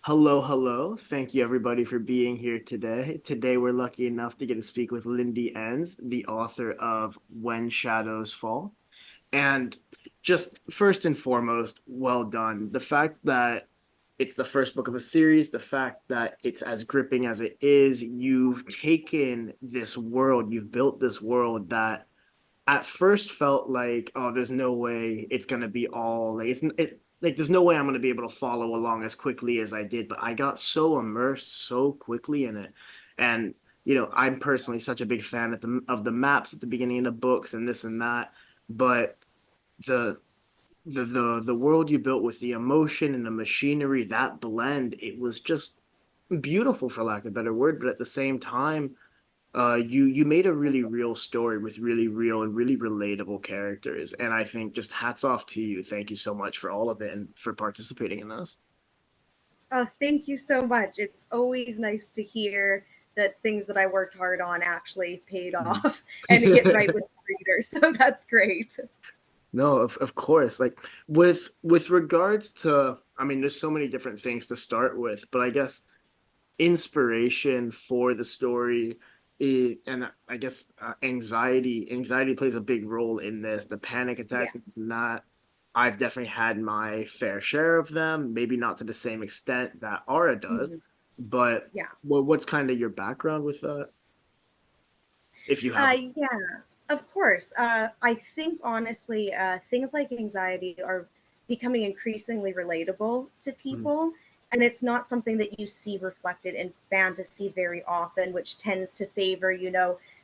Hello, hello. Thank you everybody for being here today. Today we're lucky enough to get to speak with Lindy Enns, the author of When Shadows Fall. And just first and foremost, well done. The fact that it's the first book of a series, the fact that it's as gripping as it is, you've taken this world, you've built this world that at first felt like, oh, there's no way it's gonna be all like like there's no way I'm gonna be able to follow along as quickly as I did. But I got so immersed so quickly in it, and I'm personally such a big fan of the maps at the beginning of the books and this and that. But the the world you built with the emotion and the machinery, that blend, it was just beautiful for lack of a better word. But at the same time, you made a really real story with really real and really relatable characters, and I think just hats off to you. Thank you so much for all of it and for participating in this. Oh, thank you so much. It's always nice to hear that things that I worked hard on actually paid Mhm. off and hit right with the reader. So that's great. No, of course. Like with regards to, I mean, there's so many different things to start with, but I guess inspiration for the story and I guess anxiety plays a big role in this. The panic Yeah. attacks, it's not, I've definitely had my fair share of them, maybe not to the same extent that Ara does, Mhm. but Yeah. what's kind of your background with that, if you have? Yeah, of course. I think honestly, things like anxiety are becoming increasingly relatable to Mm, people. And it's not something that you see reflected in fantasy very often, which tends to favor,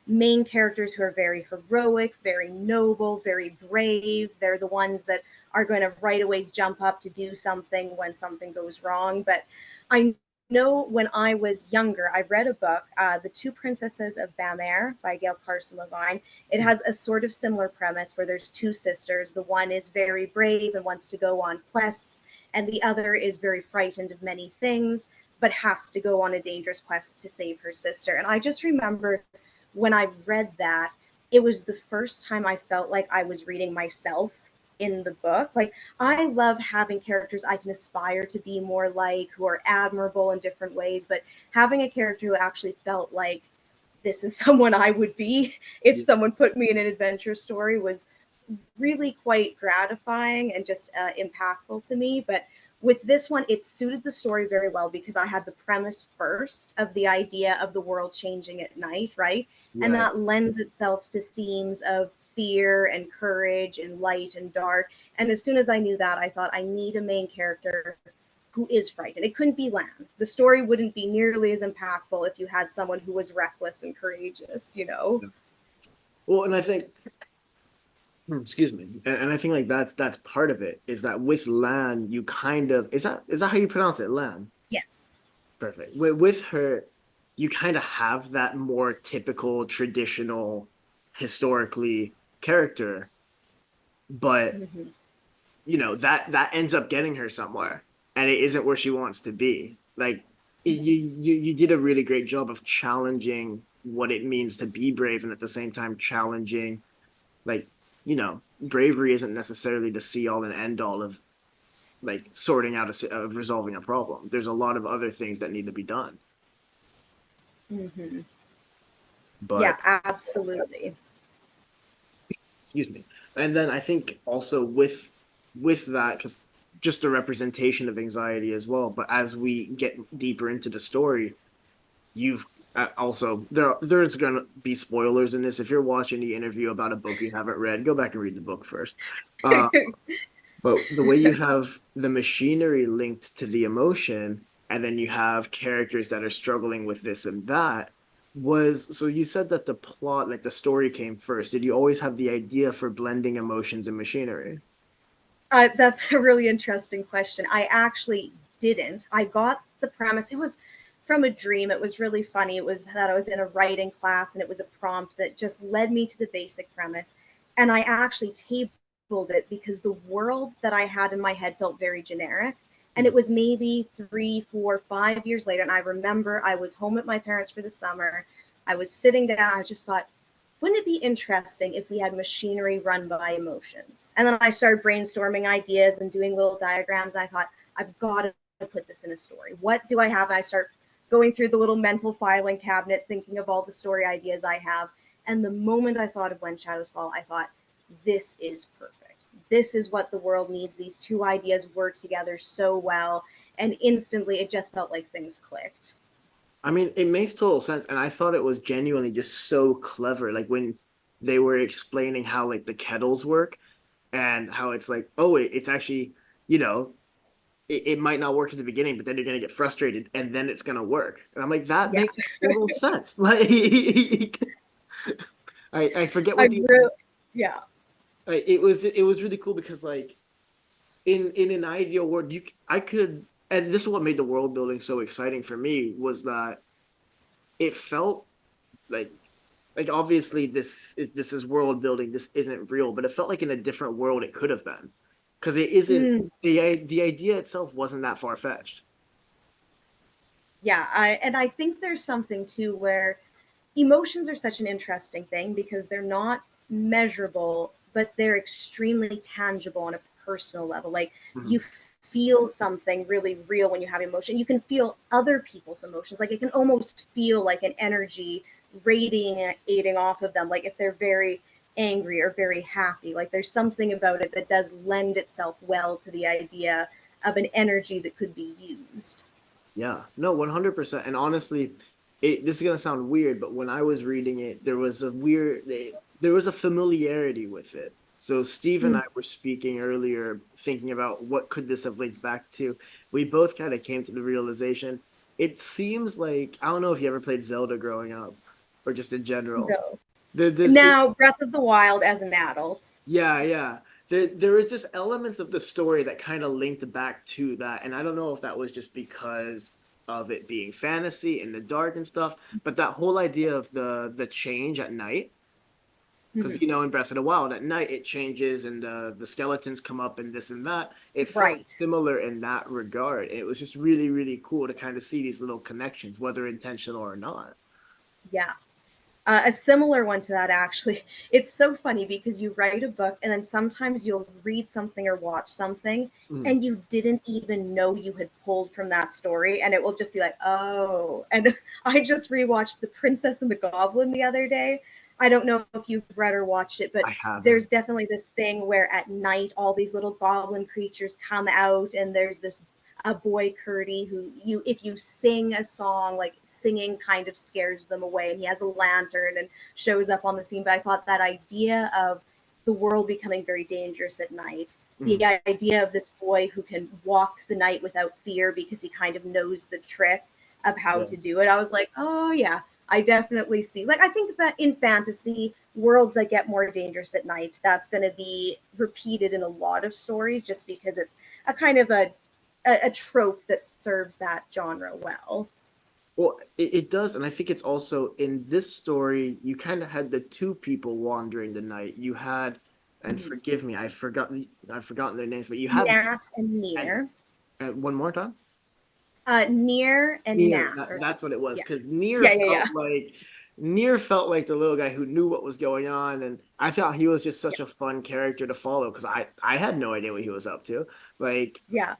main characters who are very heroic, very noble, very brave. They're the ones that are going to right away jump up to do something when something goes wrong. But I know when I was younger, I read a book, The Two Princesses of Bel-Air by Gail Carson Levine. It mm, has a sort of similar premise where there's two sisters. The one is very brave and wants to go on quests, and the other is very frightened of many things, but has to go on a dangerous quest to save her sister. And I just remember when I read that, it was the first time I felt like I was reading myself in the book. Like, I love having characters I can aspire to be more like, who are admirable in different ways, but having a character who actually felt like this is someone I would be if yeah. someone put me in an adventure story was really quite gratifying and just impactful to me. But with this one, it suited the story very well because I had the premise first of the idea of the world changing at night, right? And Right. that lends itself to themes of fear and courage and light and dark. And as soon as I knew that, I thought I need a main character who is frightened. It couldn't be Lamb. The story wouldn't be nearly as impactful if you had someone who was reckless and courageous. Yeah. Well, and I think, excuse me, and I think like that's part of it, is that with Lan you kind of, is that how you pronounce it, Lan? Yes. Perfect. With her, you kind of have that more typical, traditional, historically character, but Mm-hmm. that ends up getting her somewhere, and it isn't where she wants to be. Like you did a really great job of challenging what it means to be brave, and at the same time challenging, like, bravery isn't necessarily the see all and end all of like sorting out of resolving a problem. There's a lot of other things that need to be done. Mm-hmm. Yeah, But absolutely. excuse me. And then I think also with that, because just a representation of anxiety as well. But as we get deeper into the story, you've also, there's gonna be spoilers in this. If you're watching the interview about a book you haven't read, go back and read the book first. Uh, but the way you have the machinery linked to the emotion, and then you have characters that are struggling with this and that, so you said that the plot, like the story came first. Did you always have the idea for blending emotions and machinery? That's a really interesting question. I actually didn't. I got the premise. It was from a dream. It was really funny. It was that I was in a writing class and it was a prompt that just led me to the basic premise. And I actually tabled it because the world that I had in my head felt very generic. And it Mhm. was maybe 3, 4, 5 years later. And I remember I was home at my parents for the summer. I was sitting down. I just thought, wouldn't it be interesting if we had machinery run by emotions? And then I started brainstorming ideas and doing little diagrams. I thought, I've got to put this in a story. What do I have? And I start going through the little mental filing cabinet, thinking of all the story ideas I have. And the moment I thought of When Shadows Fall, I thought, this is perfect. This is what the world needs. These two ideas work together so well. And instantly, it just felt like things clicked. I mean, it makes total sense, and I thought it was genuinely just so clever. Like when they were explaining how like the kettles work and how it's like, oh, it's actually, you know, it might not work at the beginning, but then you're gonna get frustrated, and then it's gonna work. And I'm like, that Yeah, makes total sense. Like, I forget I what the really, yeah. it was really cool because like in an ideal world, I could, and this is what made the world building so exciting for me was that it felt like obviously this is world building, this isn't real, but it felt like in a different world it could have been, because it isn't, Mm, the idea itself wasn't that far-fetched. yeah, I think there's something too where emotions are such an interesting thing because they're not measurable, but they're extremely tangible on a personal level. Like Mhm. you feel something really real when you have emotion. You can feel other people's emotions. Like it can almost feel like an energy radiating off of them. Like if they're very angry or very happy, like there's something about it that does lend itself well to the idea of an energy that could be used. Yeah, no, 100%. And honestly, this is gonna sound weird, but when I was reading it, there was a familiarity with it. So Steve and I were speaking earlier, thinking about what could this have linked back to. We both kind of came to the realization. It seems like, I don't know if you ever played Zelda growing up or just in general. No. There's Now, Breath of the Wild as an adult. Yeah, yeah. There is just elements of the story that kind of linked back to that, and I don't know if that was just because of it being fantasy in the dark and stuff, but that whole idea of the change at night, because Mhm. in Breath of the Wild at night it changes and the skeletons come up and this and that. It felt Right. similar in that regard. It was just really, really cool to kind of see these little connections, whether intentional or not. Yeah. A similar one to that, actually. It's so funny because you write a book and then sometimes you'll read something or watch something Mm, and you didn't even know you had pulled from that story. And it will just be like, oh. And I just rewatched The Princess and the Goblin the other day. I don't know if you've read or watched it, but I haven't. there's definitely this thing where at night all these little goblin creatures come out and there's this a boy Curdy who you if you sing a song, like singing kind of scares them away, and he has a lantern and shows up on the scene. But I thought that idea of the world becoming very dangerous at night, the Mm, idea of this boy who can walk the night without fear because he kind of knows the trick of how yeah. to do it, I was like, oh yeah, I definitely see. Like I think that in fantasy worlds that get more dangerous at night, that's going to be repeated in a lot of stories just because it's a kind of a trope that serves that genre well. Well, it does, and I think it's also in this story, you kind of had the two people wandering the night. You had, and Mhm. forgive me, I've forgotten their names, but you have, Nat and and Near. one more time. Near and Near, Nat. Or, that's what it was, yeah. because Yeah. Near felt like the little guy who knew what was going on, and I thought he was just such a fun character to follow because I had no idea what he was up to. Like Yeah.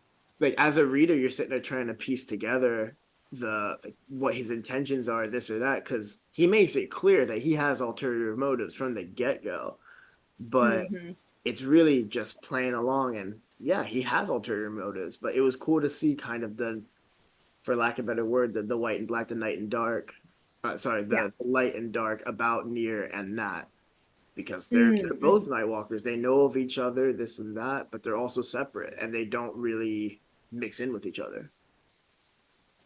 as a reader, you're sitting there trying to piece together what his intentions are, this or that, because he makes it clear that he has ulterior motives from the get-go, but Mm-hmm. it's really just playing along. And yeah, he has ulterior motives, but it was cool to see kind of for lack of a better word, the white and black, the night and dark, sorry, Yeah. the light and dark about Near and Nat, because they're Mm-hmm. both night walkers. They know of each other, this and that, but they're also separate and they don't really mix in with each other.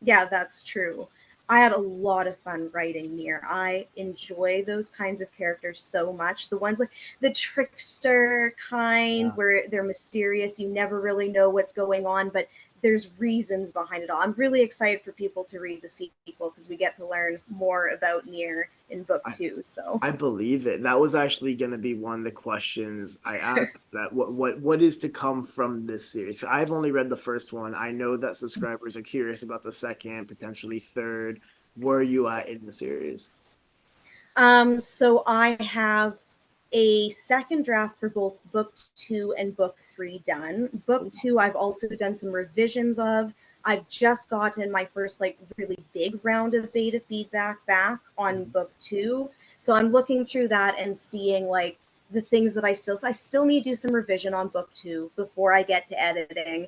Yeah, that's true. I had a lot of fun writing Near. I enjoy those kinds of characters so much. The ones like the trickster kind, Yeah. where they're mysterious, you never really know what's going on, but there's reasons behind it all. I'm really excited for people to read the sequel because we get to learn more about Near in book I, two. So, I believe it. That was actually going to be one of the questions I asked. That what is to come from this series? So I've only read the first one. I know that subscribers are curious about the second, potentially third. Where are you at in the series? So I have a second draft for both book two and book three done. Book two, I've also done some revisions of. I've just gotten my first like really big round of beta feedback back on book two. So I'm looking through that and seeing like the things that I still need to do some revision on book two before I get to editing.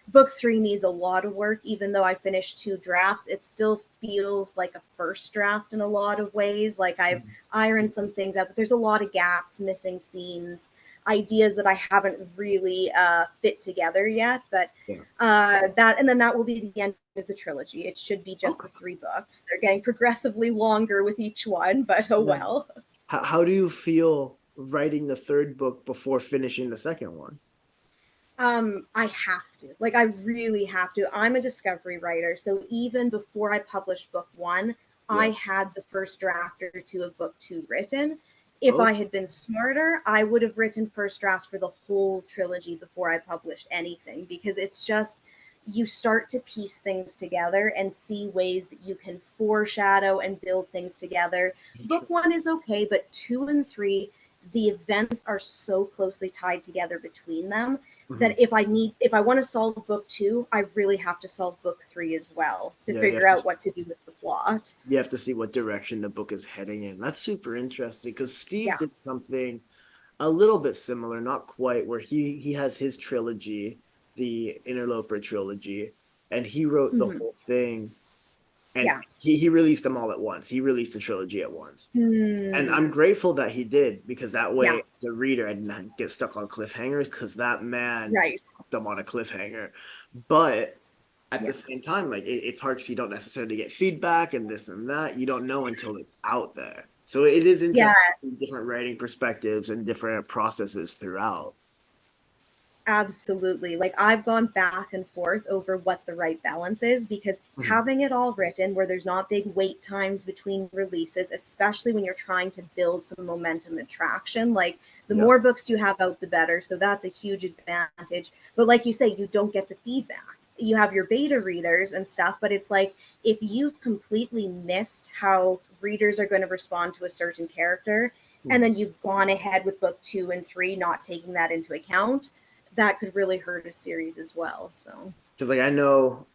Book three needs a lot of work. Even though I finished two drafts, it still feels like a first draft in a lot of ways. Like I've ironed some things out, but there's a lot of gaps, missing scenes, ideas that I haven't really fit together yet. But Yeah. that, and then that will be the end of the trilogy. It should be just Okay. the three books. They're getting progressively longer with each one, but oh Yeah. well. How do you feel writing the third book before finishing the second one? I have to. Like, I really have to. I'm a discovery writer, so even before I published book one, I Yeah. had the first draft or two of book two written. If Oh, I had been smarter, I would have written first drafts for the whole trilogy before I published anything, because it's just you start to piece things together and see ways that you can foreshadow and build things together. Book one is okay, but two and three, the events are so closely tied together between them mhm. that if I want to solve book two, I really have to solve book three as well to Yeah, figure out what to do with the plot. you have to see what direction the book is heading in. That's super interesting because Steve Yeah. did something a little bit similar, not quite, where he has his trilogy, the Interloper trilogy, and he wrote the Hmm. whole thing, and Yeah. he released them all at once. He released the trilogy at once. And I'm Hmm. grateful that he did because that Yeah. way, as a reader, I didn't get stuck on cliffhangers because that man Right. dropped them on a cliffhanger. But at Yeah. the same time, like it's hard because you don't necessarily get feedback and this and that. You don't know until it's out there. So it is Yeah. interesting, different writing perspectives and different processes throughout. Absolutely. Like I've gone back and forth over what the right balance is, because Mhm. having it all written where there's not big wait times between releases, especially when you're trying to build some momentum and traction, like the Yeah. more books you have out, the better. So that's a huge advantage. But like you say, you don't get the feedback. You have your beta readers and stuff, but it's like if you've completely missed how readers are going to respond to a certain character, and Mhm. then you've gone ahead with book two and three, not taking that into account, that could really hurt a series as well. So Because like I know,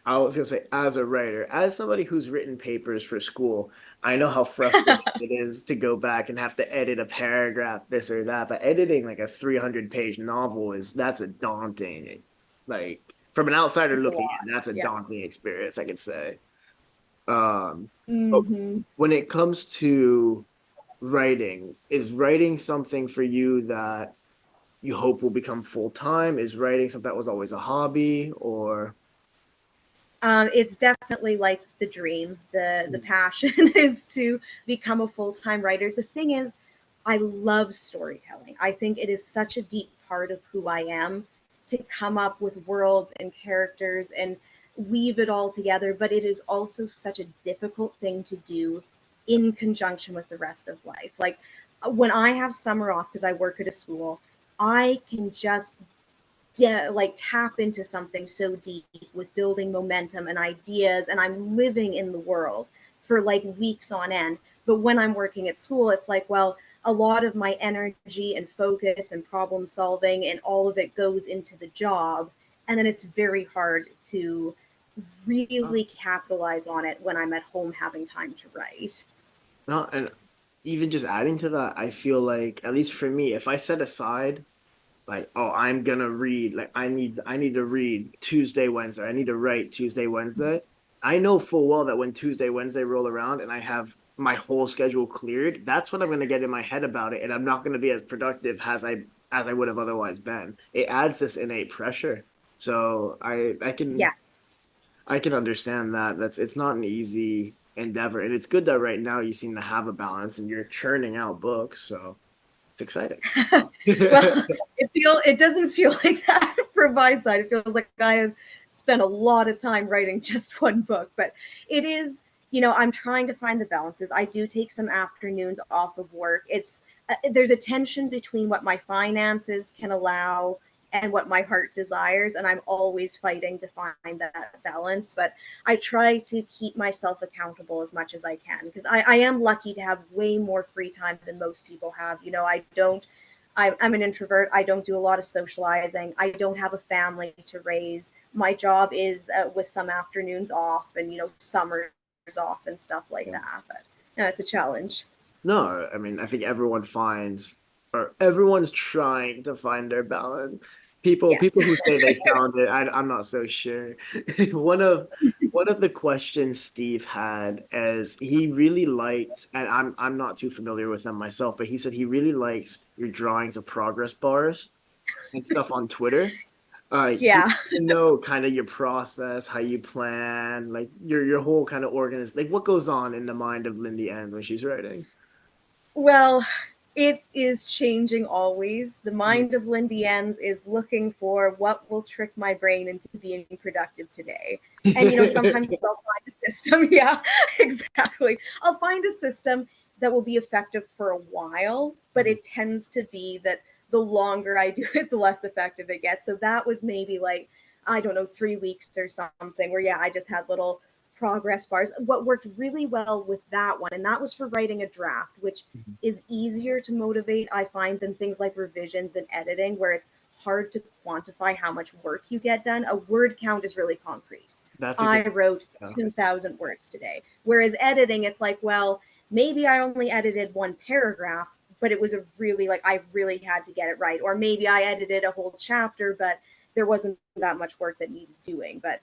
I was gonna say as a writer, as somebody who's written papers for school, I know how frustrating it is to go back and have to edit a paragraph, this or that. But editing like a 300-page novel that's a daunting, like from an outsider it's a looking lot. in, that's a Yeah. daunting experience, I could say. Um, but Hmm. when it comes to writing, is writing something for you that you hope will become full time? Is writing something that was always a hobby, or It's definitely like the dream, the passion is to become a full time writer. The thing is, I love storytelling. I think it is such a deep part of who I am to come up with worlds and characters and weave it all together. But it is also such a difficult thing to do in conjunction with the rest of life. Like when I have summer off because I work at a school, I can just like tap into something so deep with building momentum and ideas, and I'm living in the world for like weeks on end. But when I'm working at school, it's like, well, a lot of my energy and focus and problem solving and all of it goes into the job, and then it's very hard to really capitalize on it when I'm at home having time to write. no, and even just adding to that, I feel like at least for me, if I set aside like, oh, I'm gonna read, like I need to read Tuesday, Wednesday, I need to write Tuesday, Wednesday. I know full well that when Tuesday, Wednesday roll around and I have my whole schedule cleared, that's what I'm gonna get in my head about it, and I'm not gonna be as productive as I would have otherwise been. It adds this innate pressure. So Yeah. I can understand that. It's not an easy endeavor. And it's good that right now you seem to have a balance and you're churning out books, so it's exciting. Well, it doesn't feel like that from my side. It feels like I have spent a lot of time writing just one book, but it is, I'm trying to find the balances. I do take some afternoons off of work. It's there's a tension between what my finances can allow and what my heart desires, and I'm always fighting to find that balance. But I try to keep myself accountable as much as I can, because I am lucky to have way more free time than most people have. I don't I'm an introvert. I don't do a lot of socializing. I don't have a family to raise. My job is with some afternoons off and, summers off and stuff like Yeah. that. But it's a challenge. No, I mean, I think everyone finds or everyone's trying to find their balance. People Yes. who say they found it, I'm not so sure. One of one of the questions Steve had is he really liked, and I'm not too familiar with them myself, but he said he really likes your drawings of progress bars and stuff on Twitter. He Yeah. to know kind of your process, how you plan, like your whole kind of organized, like what goes on in the mind of Lindy Enns when she's writing. Well, it is changing always. The Mhm. mind of Lindy Enns is looking for what will trick my brain into being productive today. And sometimes I'll find a system. Yeah, exactly. I'll find a system that will be effective for a while, but Mhm. it tends to be that the longer I do it, the less effective it gets. So that was maybe like, I don't know, 3 weeks or something where, yeah, I just had little progress bars. What worked really well with that one, and that was for writing a draft, which is easier to motivate, I find, than things like revisions and editing, where it's hard to quantify how much work you get done. A word count is really concrete. That's a good I wrote yeah. 2,000 words today. Whereas editing, it's like, well, maybe I only edited one paragraph, but it was a really, like, I really had to get it right. Or maybe I edited a whole chapter, but there wasn't that much work that needed doing. But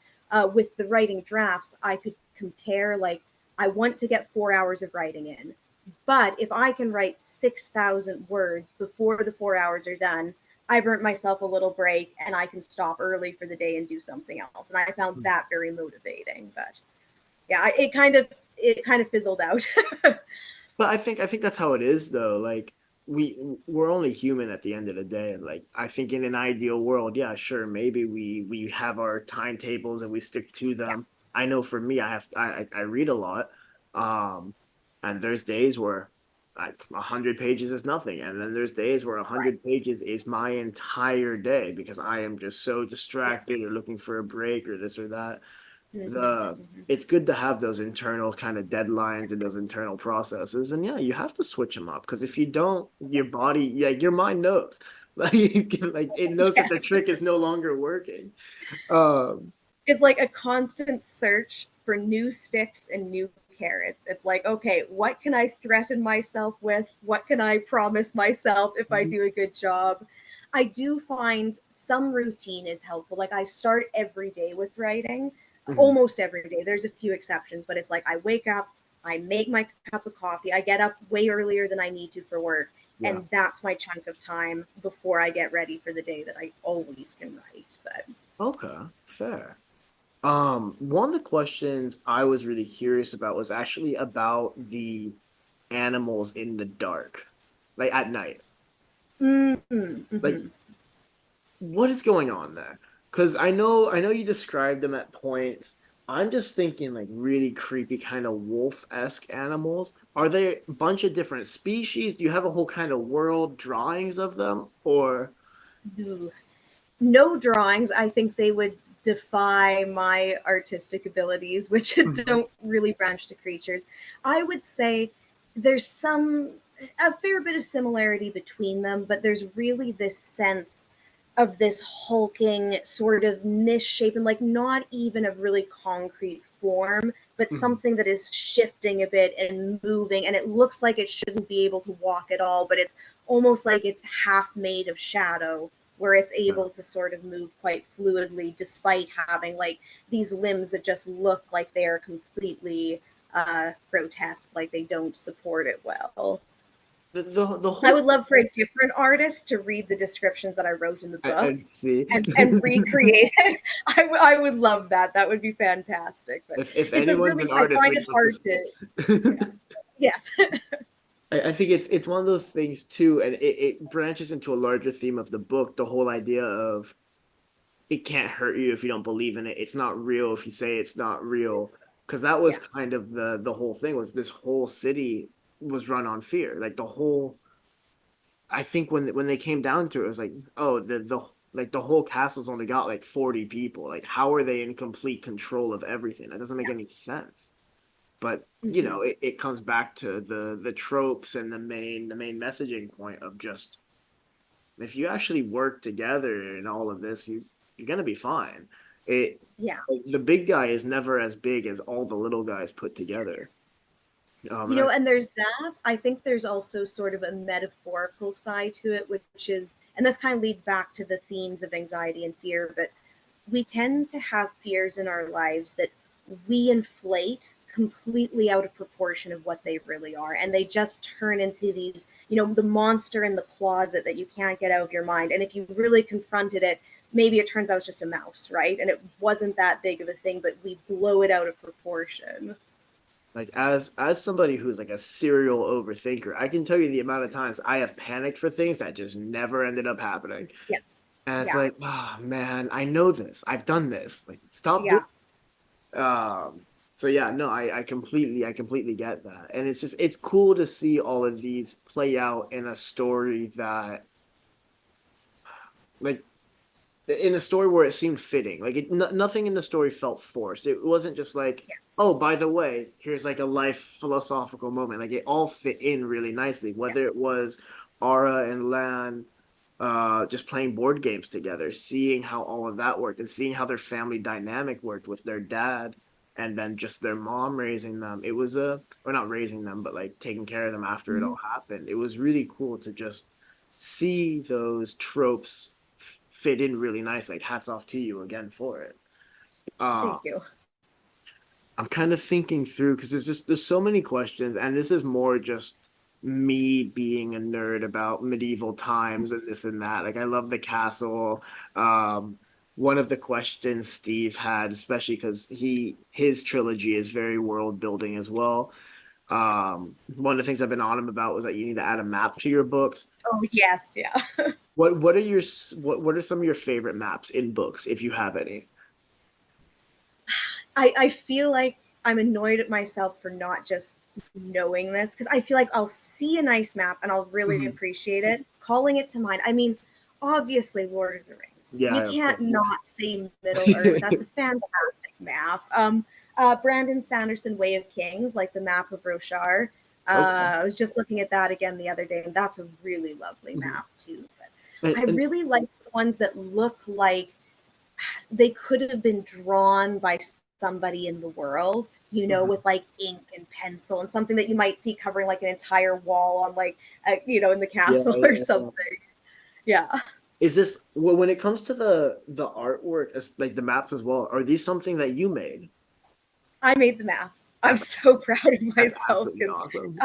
with the writing drafts, I could compare, like, I want to get 4 hours of writing in. But if I can write 6,000 words before the 4 hours are done, I've earned myself a little break and I can stop early for the day and do something else. And I found that very motivating. But yeah, it kind of fizzled out. But I think that's how it is though. Like we we're only human at the end of the day. And like I think in an ideal world, yeah, sure, maybe we have our timetables and we stick to Yeah. them. I know for me, I read a lot, um, and there's days where like 100 pages is nothing, and then there's days where a hundred Right. pages is my entire day because I am just so Yeah. distracted or looking for a break or this or that. Mm-hmm, the mm-hmm. It's good to have those internal kind of deadlines and those internal processes, and yeah, you have to switch them up because if you don't, your body, yeah, your mind knows, like like it knows that the Yes. trick is no longer working. um It's like a constant search for new sticks and new carrots. It's like, okay, what can I threaten myself with? What can I promise myself if I do a good job? I do find some routine is helpful. Like I start every day with writing, mhm, almost every day. There's a few exceptions, but it's like I wake up, I make my cup of coffee, I get up way earlier than I need to for work, yeah, and that's my chunk of time before I get ready for the day that I always can write. But okay, fair. One of the questions I was really curious about was actually about the animals in the dark, like at night. Like mm-hmm. what is going on there? Because I know you described them at points. I'm just thinking like really creepy kind of wolf-esque animals. Are they a bunch of different species? Do you have a whole kind of world drawings of them? Or No drawings. I think they would defy my artistic abilities, which Mhm, don't really branch to creatures. I would say there's a fair bit of similarity between them, but there's really this sense of this hulking sort of misshapen, like not even a really concrete form, but mhm, something that is shifting a bit and moving, and it looks like it shouldn't be able to walk at all, but it's almost like it's half made of shadow, where it's yeah. able to sort of move quite fluidly despite having like these limbs that just look like they are completely grotesque, like they don't support it well. The I whole would love for a different artist to read the descriptions that I wrote in the book I see. and recreate it. I would love that. That would be fantastic. But If it's a anyone's really, an I artist, find we'd it love to hard see to, yeah. it. Yes. I think it's one of those things too, and it branches into a larger theme of the book, the whole idea of it can't hurt you if you don't believe in it. It's not real if you say it's not real. Because that was Yeah. kind of the whole thing was this whole city was run on fear. Like the whole I think when they came down to it, it was like, oh, like the whole castle's only got like 40 people. Like, how are they in complete control of everything? That doesn't make any sense. But you Hmm. know, it comes back to the tropes and the main messaging point of just if you actually work together in all of this, you're gonna be fine. It Yeah. like, the big guy is never as big as all the little guys put together. You And I know, and there's that. I think there's also sort of a metaphorical side to it, which is, and this kind of leads back to the themes of anxiety and fear, but we tend to have fears in our lives that we inflate completely out of proportion of what they really are. And they just turn into these, the monster in the closet that you can't get out of your mind. And if you really confronted it, maybe it turns out it's just a mouse, right? And it wasn't that big of a thing, but we blow it out of proportion. like as somebody who's like a serial overthinker, I can tell you the amount of times I have panicked for things that just never ended up happening. Yes. And it's Yeah. like, oh man, I know this. I've done this. Like, stop doing. Yeah. So yeah, no, I completely get that. And it's cool to see all of these play out in a story that like in a story where it seemed fitting. Like nothing in the story felt forced. It wasn't just like, oh, by the way, here's like a life philosophical moment. Like it all fit in really nicely. Yeah. Whether it was Ara and Lan just playing board games together, seeing how all of that worked and seeing how their family dynamic worked with their dad and then just their mom raising them. It was or not raising them, but like taking care of them after it Mhm. all happened. It was really cool to just see those tropes fit in really nice. Like hats off to you again for it. Uh, Thank you. I'm kind of thinking through because there's so many questions, and this is more just me being a nerd about medieval times and this and that. Like I love the castle. Um, one of the questions Steve had, especially because his trilogy is very world building as well. One of the things I've been on him about was that you need to add a map to your books. Oh, yes. Yeah. What are some of your favorite maps in books if you have any? I feel like I'm annoyed at myself for not just knowing this because I feel like I'll see a nice map and I'll really Mhm. appreciate it, calling it to mind. I mean, obviously, Lord of the Rings. You Yeah, of can't course. not say Middle Earth. That's a fantastic map. Brandon Sanderson, Way of Kings, like the map of Roshar. Okay. I was just looking at that again the other day, and that's a really lovely Mhm. map too. But I And really like the ones that look like they could have been drawn by somebody in the world, mhm. with like ink and pencil and something that you might see covering like an entire wall on like, in the Yeah, castle or yeah, yeah. something. Yeah. Is this when it comes to the artwork, like the maps as well, are these something that you made? I made the maps. I'm That's so proud of that's myself absolutely because awesome.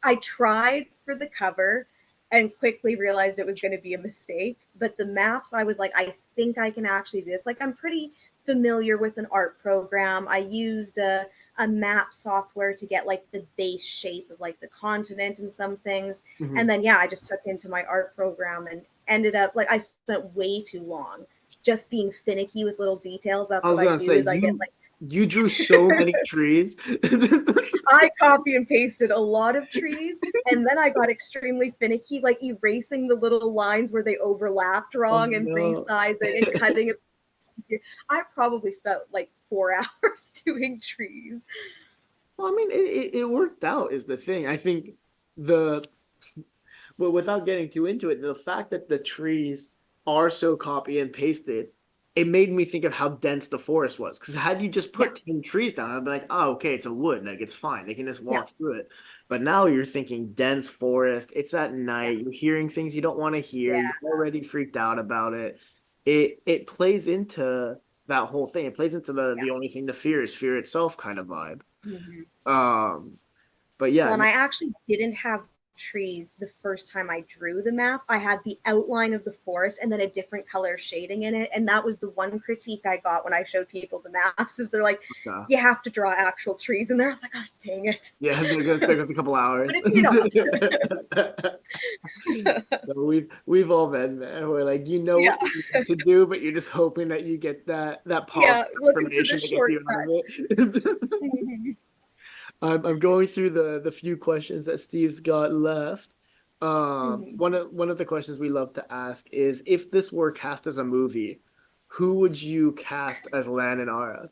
I tried for the cover and quickly realized it was going to be a mistake. But the maps, I was like, I think I can actually do this. Like, I'm pretty familiar with an art program. I used a map software to get like the base shape of like the continent and some things. And Mhm. then, yeah, I just took into my art program and ended up like I spent way too long just being finicky with little details. I That's what was I gonna do say is I get you drew so many trees. I copy and pasted a lot of trees, and then I got extremely finicky, like erasing the little lines where they overlapped Oh wrong and no. resizing and cutting it easier. I probably spent like 4 hours doing trees. Well, I mean, it worked out is the thing. I think the but without getting too into it, the fact that the trees are so copy and pasted, it made me think of how dense the forest was. Because had you just Yeah, put 10 trees down, I'd be like, oh, okay, it's a wood, like it's fine. They can just yeah, walk through it. But now you're thinking dense forest, it's at yeah, night, you're hearing things you don't want to hear, yeah, you're already freaked out about it. It plays into that whole thing. It plays into the yeah. the only thing to fear is fear itself kind of vibe. Mhm. Um, but yeah, Well, and no, I actually didn't have trees the first time I drew the map. I had the outline of the forest and then a different color shading in it. And that was the one critique I got when I showed people the maps is they're like, uh, you have to draw actual trees. And there I was like, oh, dang it. yeah, there goes a couple But hours. it paid off. So we've all been there. We're like, you know Yeah. what you need to do, but you're just hoping that you get that Yeah. positive Looking for the information to get you out of shortcut. it. Mhm. I'm going through the few questions that Steve's got left. Mhm. One of the questions we love to ask is if this were cast as a movie, who would you cast as Lan and Ara?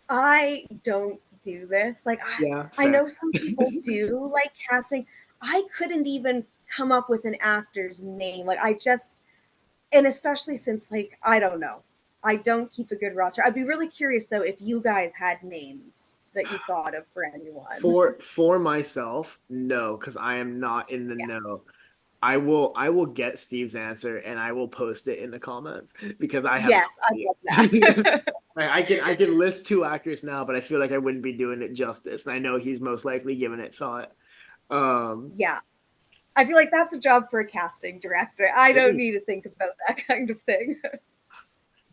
I don't do this. Like Yeah, I fair. know some people do like casting. I couldn't even come up with an actor's name. Like I just and especially since like I don't know. I don't keep a good roster. I'd be really curious though if you guys had names that you thought of for anyone. For myself, no, because I am not in the Yeah. know. I will get Steve's answer and I will post it in the comments because I have no Yes, I love idea. that. I can list two actors now, but I feel like I wouldn't be doing it justice. And I know he's most likely given it thought. Um, Yeah. I feel like that's a job for a casting director. I it don't is. need to think about that kind of thing.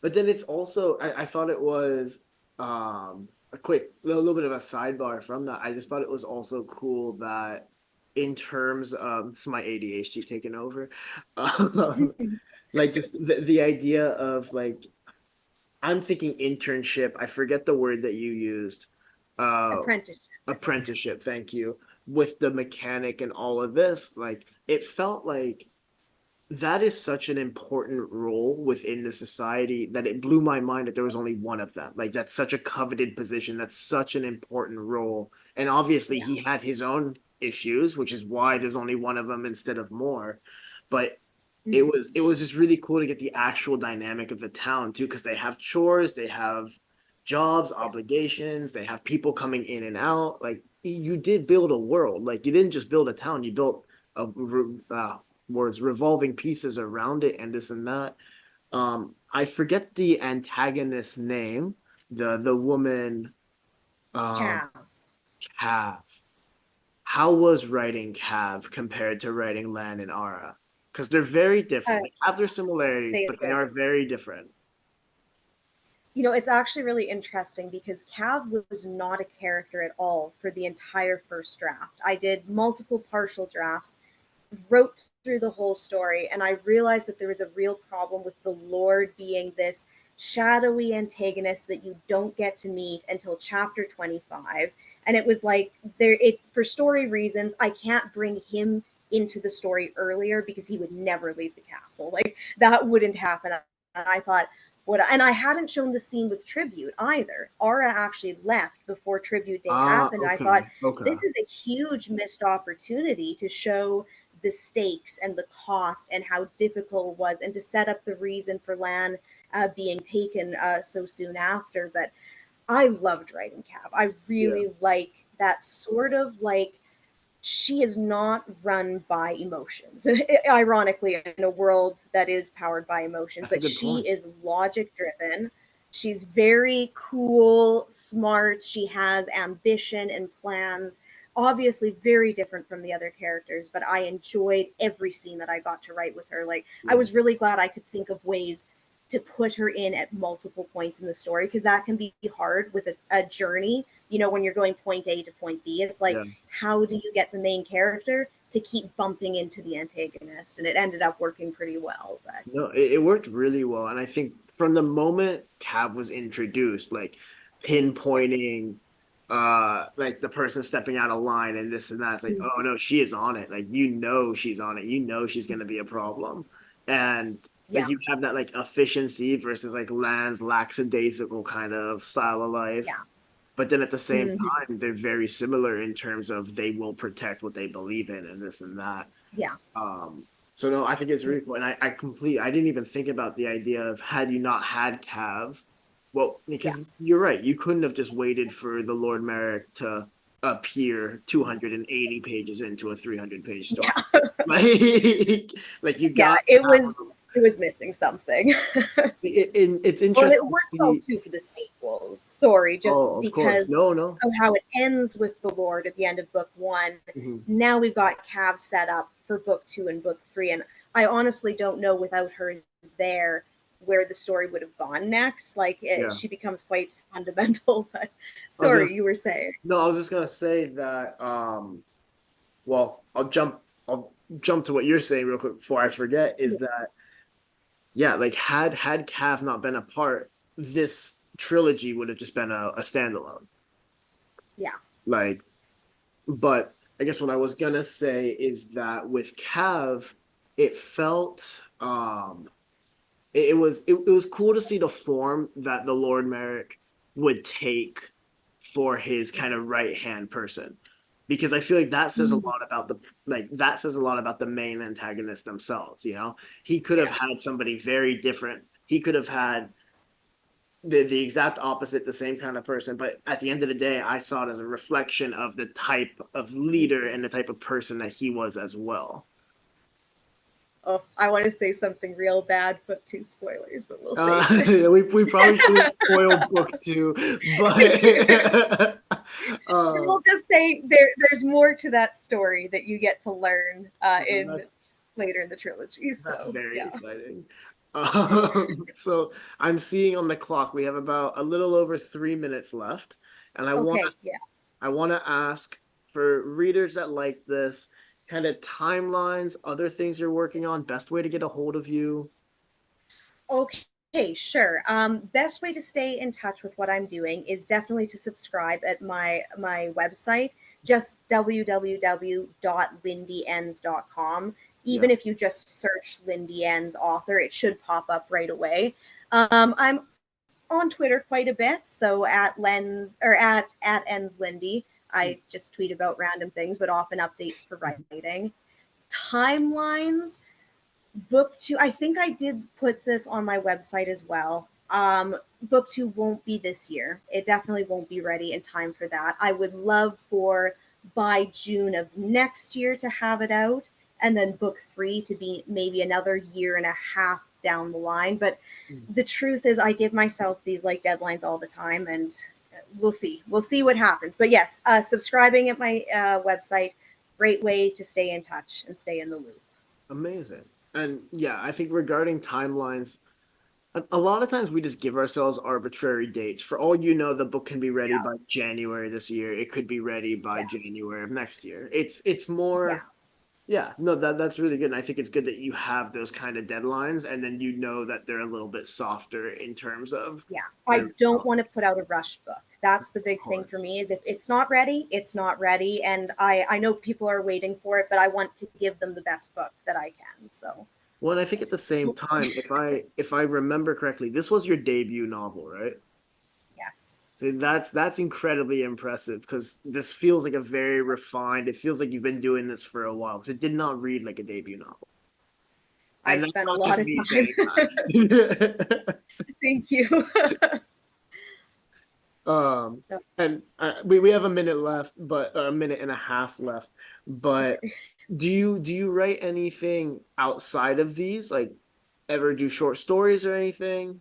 But then it's also I thought it was a quick little bit of a sidebar from that. I just thought it was also cool that in terms of it's my ADHD taking over. Like just the idea of like I'm thinking internship. I forget the word that you used. Uh Apprenticeship. Apprenticeship, thank you. With the mechanic and all of this, like it felt like that is such an important role within the society that it blew my mind that there was only one of them. Like that's such a coveted position. That's such an important role. And obviously Yeah. he had his own issues, which is why there's only one of them instead of more. But Mhm. it was just really cool to get the actual dynamic of the town too, because they have chores, they have jobs, Yeah. obligations, they have people coming in and out. Like you did build a world. Like you didn't just build a town, you built a words revolving pieces around it and this and that. I forget the antagonist's name, the woman, um, Cav. Cav. How was writing Cav compared to writing Lan and Ara? Because they're very Uh, different. They have their similarities, they but they do. are very different. It's actually really interesting because Cav was not a character at all for the entire first draft. I did multiple partial drafts, wrote through the whole story, and I realized that there was a real problem with the Lord being this shadowy antagonist that you don't get to meet until chapter 25. And it was like for story reasons, I can't bring him into the story earlier because he would never leave the castle. Like that wouldn't happen. And I thought, and I hadn't shown the scene with tribute either. Ara actually left before tribute day Ah, happened. I thought okay, okay. this is a huge missed opportunity to show the stakes and the cost and how difficult it was, and to set up the reason for Lan being taken so soon after. But I loved writing Cav. I Yeah, really like that sort of like she is not run by emotions. Ironically, in a world that is powered by emotions, that's a but good she point. is logic driven. She's very cool, smart. She has ambition and plans. Obviously, very different from the other characters, but I enjoyed every scene that I got to write with her. Like, I Yeah, was really glad I could think of ways to put her in at multiple points in the story because that can be hard with a journey. When you're going point A to point B, it's like yeah. how do you get the main character to keep bumping into the antagonist? And it ended up working pretty well. But No, it worked really well, and I think from the moment Cav was introduced, like yeah, pinpointing, like the person stepping out of line and this and that, it's like, oh mhm, no, she is on it. Like she's on it. You know she's gonna be a problem, and like yeah, you have that like efficiency versus like Lan's lackadaisical kind of style of life. yeah, But then at the same hmm, time, they're very similar in terms of they will protect what they believe in and this and that. yeah, Um, so no, I think it's really cool. And I didn't even think about the idea of had you not had Cav, well, yeah, because you're right, you couldn't have just waited for the Lord Merrick to appear 280 pages into a 300 page story. yeah, Like, like you yeah. got It to have was it was missing something. it's Well, and it interesting to worked well see. too for the sequels. Sorry, just Oh, of course. because No, no. of how it ends with the Lord at the end of book one. Mhm. Now we've got Cav set up for book two and book three, and I honestly don't know without her there where the story would have gone next. Like Yeah. she becomes quite fundamental. But I was gonna sorry, you were saying. no, I was just gonna say that well, I'll jump to what you're saying real quick before I forget, is that yeah, like had Cav not been a part, this trilogy would have just been a standalone. Yeah, Like, but I guess what I was gonna say is that with Cav, it felt it was cool to see the form that the Lord Merrick would take for his kind of right hand person, because I feel like that says a Mhm. lot about the that says a lot about the main antagonists themselves. You know, he could have Yeah. had somebody very different. He could have had the exact opposite, the same kind of person. But at the end of the day, I saw it as a reflection of the type of leader and the type of person that he was as well. Oh, I want to say something real bad, but two spoilers, but we'll Uh, save it. we probably shouldn't spoil book two, but We'll just say there's more to that story that you get to learn in that's later in the trilogy. that's So very yeah. exciting. So I'm seeing on the clock we have about a little over 3 minutes left, and Okay. Yeah. I want to ask for readers that like this kind of timelines, other things you're working on, best way to get a hold of you. Okay, sure. Best way to stay in touch with what I'm doing is definitely to subscribe at my website, just www.lindyens.com. Yeah. Even if you just search Lindy Enns author, it should pop up right away. I'm on Twitter quite a bit, so at Lens or at Enns Lindy. I just tweet about random things, but often updates for writing. Timelines book two, I think I did put this on my website as well. Book two won't be this year. It definitely won't be ready in time for that. I would love for by June of next year to have it out, and then book three to be maybe another year and a half down the line. But the truth is, I give myself these like deadlines all the time, and we'll see. We'll see what happens. But yes, subscribing at my website, great way to stay in touch and stay in the loop. Amazing. And yeah, I think regarding timelines, a lot of times we just give ourselves arbitrary dates. For all you know, the book can be ready Yeah, by January this year. It could be ready by yeah, January of next year. It's yeah. more, yeah, no, that's really good. And I think it's good that you have those kind of deadlines, and then you know that they're a little bit softer in terms of Yeah, their I don't result. want to put out a rush book. That's the Of big thing for course. me is if it's not ready, it's not ready. And I know people are waiting for it, but I want to give them the best book that I can. So Well, and I think at the same time, if I remember correctly, this was your debut novel, right? yes, So that's incredibly impressive because this feels like a very refined. It feels like you've been doing this for a while because it did not read like a debut novel, I and that's spent a not lot just of me time. saying that. Thank you. um, and we have a minute left, but a minute and a half left. But do you write anything outside of these? Like ever do short stories or anything?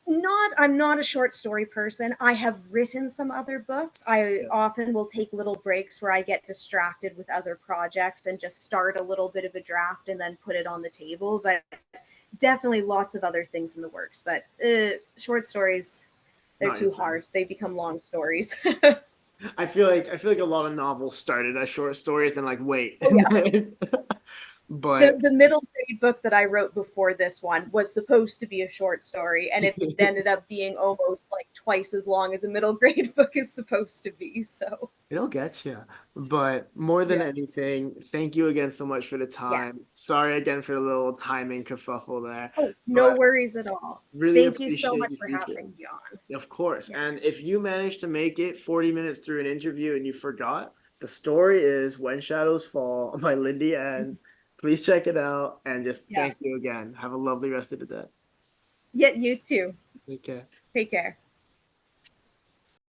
Not I'm not a short story person. I have written some other books. I Yeah. often will take little breaks where I get distracted with other projects and just start a little bit of a draft and then put it on the table. But definitely lots of other things in the works. But short stories, they're Not too insane. hard. They become long stories. I feel like a lot of novels started as short stories, then like wait. Oh yeah. But The middle grade book that I wrote before this one was supposed to be a short story, and it ended up being almost like twice as long as a middle grade book is supposed to be. So it'll get you. But more than yeah, anything, thank you again so much for the yeah. time. Sorry again for the little timing kerfuffle there, Oh, no but worries at all. really Thank you so appreciate much you for having speaking. me on. Of course. Yeah, And if you manage to make it 40 minutes through an interview and you forgot, the story is When Shadows Fall by Lindy Enns. Please check it out and just yeah, thank you again. Have a lovely rest of the day. yeah. You too. Take care. Take care.